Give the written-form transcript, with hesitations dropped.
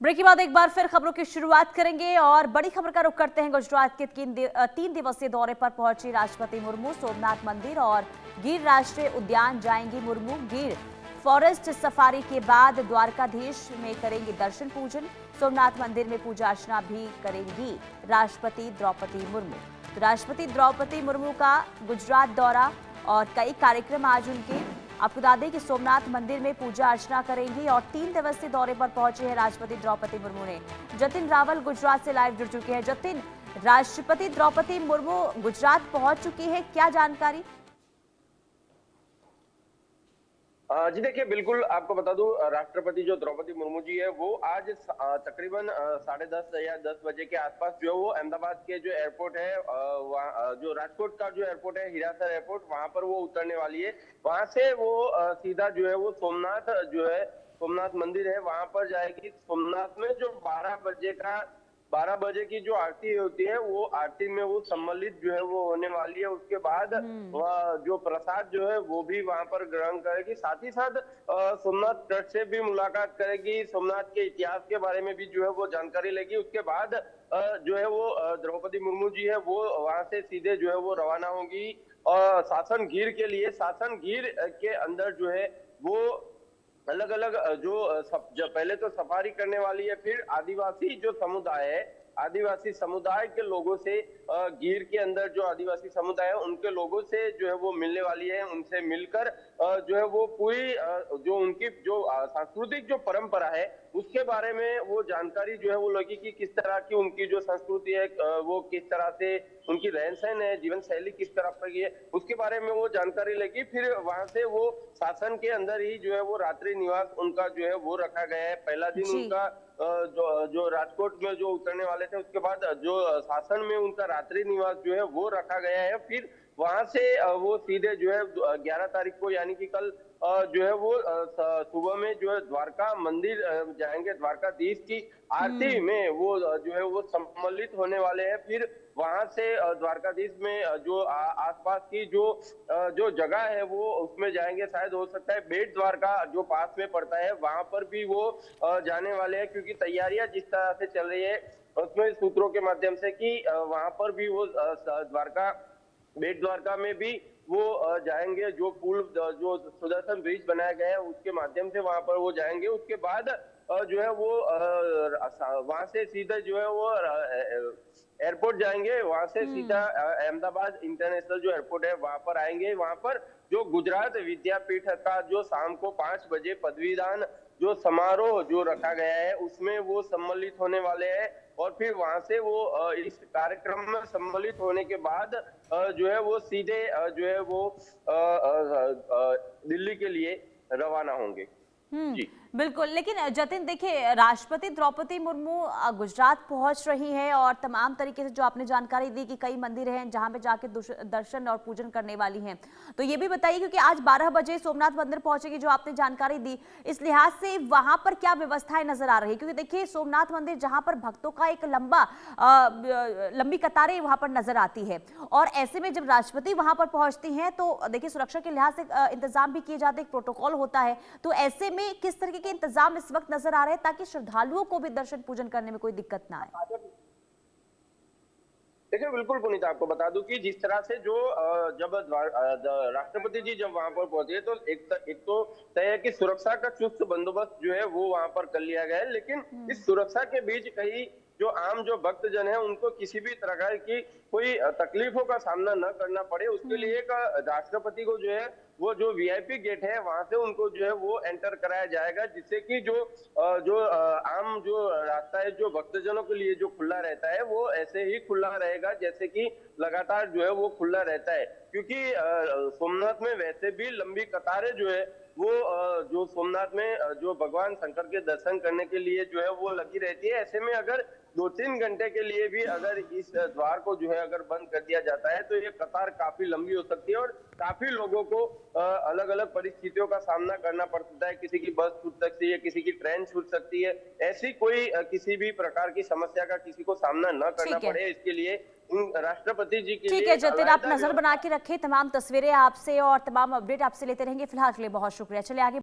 Break के बाद एक बार फिर खबरों की शुरुआत करेंगे और बड़ी खबर का रुख करते हैं। गुजरात के 3 दिवसीय दौरे पर पहुंची राष्ट्रपति मुर्मू सोमनाथ मंदिर और गिर राष्ट्रीय उद्यान जाएंगी मुर्मू। गिर फॉरेस्ट सफारी के बाद द्वारकाधीश में करेंगी दर्शन पूजन। सोमनाथ मंदिर में पूजा अर्चना भी करेंगी राष्ट्रपति द्रौपदी मुर्मू। तो राष्ट्रपति द्रौपदी मुर्मू का गुजरात दौरा और कई कार्यक्रम आज उनके। आपको बता दें कि सोमनाथ मंदिर में पूजा अर्चना करेंगी और 3 दिवसीय दौरे पर पहुंचे हैं राष्ट्रपति द्रौपदी मुर्मू ने। जतिन रावल गुजरात से लाइव जुड़ चुके हैं। जतिन, राष्ट्रपति द्रौपदी मुर्मू गुजरात पहुंच चुकी है, क्या जानकारी? जी देखिए, बिल्कुल आपको बता दूं, राष्ट्रपति जो द्रौपदी मुर्मू जी है वो आज तकरीबन 10:30 या 10 बजे के आसपास जो है वो अहमदाबाद के जो एयरपोर्ट है, जो राजकोट का जो एयरपोर्ट है, हिरासर एयरपोर्ट, वहां पर वो उतरने वाली है। वहां से वो सीधा जो है वो सोमनाथ मंदिर है वहां पर जाएगी। सोमनाथ में जो 12 बजे की जो आरती होती है वो आरती में वो सम्मिलित जो है वो होने वाली है। उसके बाद वह जो प्रसाद जो है वो भी वहां पर ग्रहण करेगी। साथ ही साथ सोमनाथ ट्रस्ट से भी मुलाकात करेगी। सोमनाथ के इतिहास के बारे में भी जो है वो जानकारी लेगी। उसके बाद जो है वो द्रौपदी मुर्मू जी है वो वहां से सीधे जो है वो रवाना होगी और सासन गीर के लिए। सासन गीर के अंदर जो है वो अलग अलग जो पहले तो सफारी करने वाली है, फिर आदिवासी जो समुदाय है, आदिवासी समुदाय के लोगों से गिर के अंदर जो आदिवासी समुदाय है उनके लोगों से जो है वो मिलने वाली है। उनसे मिलकर जो है वो पूरी जो उनकी जो सांस्कृतिक जो परंपरा है उसके बारे में वो जानकारी जो है वो लगी कि किस तरह की उनकी जो संस्कृति है, वो किस तरह से उनकी रहन सहन है, जीवन शैली किस तरह की है, उसके बारे में वो जानकारी लगी। फिर वहां से वो शासन के अंदर ही जो है वो रात्रि निवास उनका जो है वो रखा गया है। पहला दिन उनका जो राजकोट में जो उतरने वाले थे, उसके बाद जो शासन में उनका रात्रि निवास जो है वो रखा गया है। फिर वहां से वो सीधे जो है 11 तारीख को यानी कि कल जो है वो सुबह में जो है द्वारका मंदिर जाएंगे। द्वारकाधीश की आरती में वो जो है वो सम्मिलित होने वाले हैं। फिर वहां से द्वारकाधीश में जो आसपास की जो जगह है वो उसमें जाएंगे। शायद हो सकता है बेट द्वारका जो पास में पड़ता है वहां पर भी वो जाने वाले हैं, क्योंकि तैयारियां जिस तरह से चल रही है उसमें सूत्रों के माध्यम से कि वहां पर भी वो बेट द्वारका में भी वो जाएंगे। जो पुल जो सुदर्शन ब्रिज बनाया गया है उसके माध्यम से वहां पर वो जाएंगे। उसके बाद जो है वो वहां से सीधा जो है वो एयरपोर्ट जाएंगे। वहां से सीधा अहमदाबाद इंटरनेशनल जो एयरपोर्ट है वहां पर आएंगे। वहां पर जो गुजरात विद्यापीठ का जो शाम को 5 बजे पदवीदान जो समारोह जो रखा गया है उसमें वो सम्मिलित होने वाले हैं। और फिर वहां से वो इस कार्यक्रम में सम्मिलित होने के बाद जो है वो सीधे जो है वो दिल्ली के लिए रवाना होंगे। जी बिल्कुल, लेकिन जतिन देखिए, राष्ट्रपति द्रौपदी मुर्मू गुजरात पहुंच रही हैं और तमाम तरीके से जो आपने जानकारी दी कि कई मंदिर हैं जहां पे जाके दर्शन और पूजन करने वाली हैं, तो ये भी बताइए क्योंकि आज 12 बजे सोमनाथ मंदिर पहुंचेगी जो आपने जानकारी दी, इस लिहाज से वहां पर क्या व्यवस्थाएं नजर आ रही है? क्योंकि देखिए सोमनाथ मंदिर जहां पर भक्तों का एक लंबी कतारें वहां पर नजर आती है और ऐसे में जब राष्ट्रपति वहां पर पहुंचती हैं तो देखिए सुरक्षा के लिहाज से इंतजाम भी किए जाते हैं, एक प्रोटोकॉल होता है, तो ऐसे में किस तरीके के इंतजाम इस वक्त नजर आ रहे हैं ताकि श्रद्धालुओं को भी दर्शन पूजन करने में कोई दिक्कत ना आए? देखिए, बिल्कुल पुनीता, आपको बता दूं कि जिस तरह से जो जब राष्ट्रपति जी जब वहां पर पहुंचे तो एक तो तय है कि सुरक्षा का चुस्त बंदोबस्त जो है वो वहां पर कर लिया गया है। लेकिन इस सुरक्षा के बीच कहीं जो आम जो भक्तजन है उनको किसी भी तरह की कोई तकलीफों का सामना न करना पड़े, उसके लिए एक राष्ट्रपति को जो है वो जो वीआईपी गेट है वहां से उनको जो है वो एंटर कराया जाएगा, जिससे कि जो आम जो रास्ता है जो भक्तजनों के लिए जो खुला रहता है वो ऐसे ही खुला रहेगा जैसे कि लगातार जो है वो खुला रहता है। क्योंकि सोमनाथ में वैसे भी लंबी कतारें जो है वो जो सोमनाथ में जो भगवान शंकर के दर्शन करने के लिए जो है वो लगी रहती है। ऐसे में अगर 2-3 घंटे के लिए भी अगर इस द्वार को जो है अगर बंद कर दिया जाता है तो ये कतार काफी लंबी हो सकती है और काफी लोगों को अलग अलग परिस्थितियों का सामना करना पड़ सकता है। किसी की बस छूट सकती है, किसी की ट्रेन छूट सकती है। ऐसी कोई किसी भी प्रकार की समस्या का किसी को सामना न करना पड़े, इसके लिए राष्ट्रपति जी के लिए। ठीक है जतिन, आप नजर बना के रखें, तमाम तस्वीरें आपसे और तमाम अपडेट आपसे लेते रहेंगे। फिलहाल के लिए बहुत शुक्रिया। चलिए आगे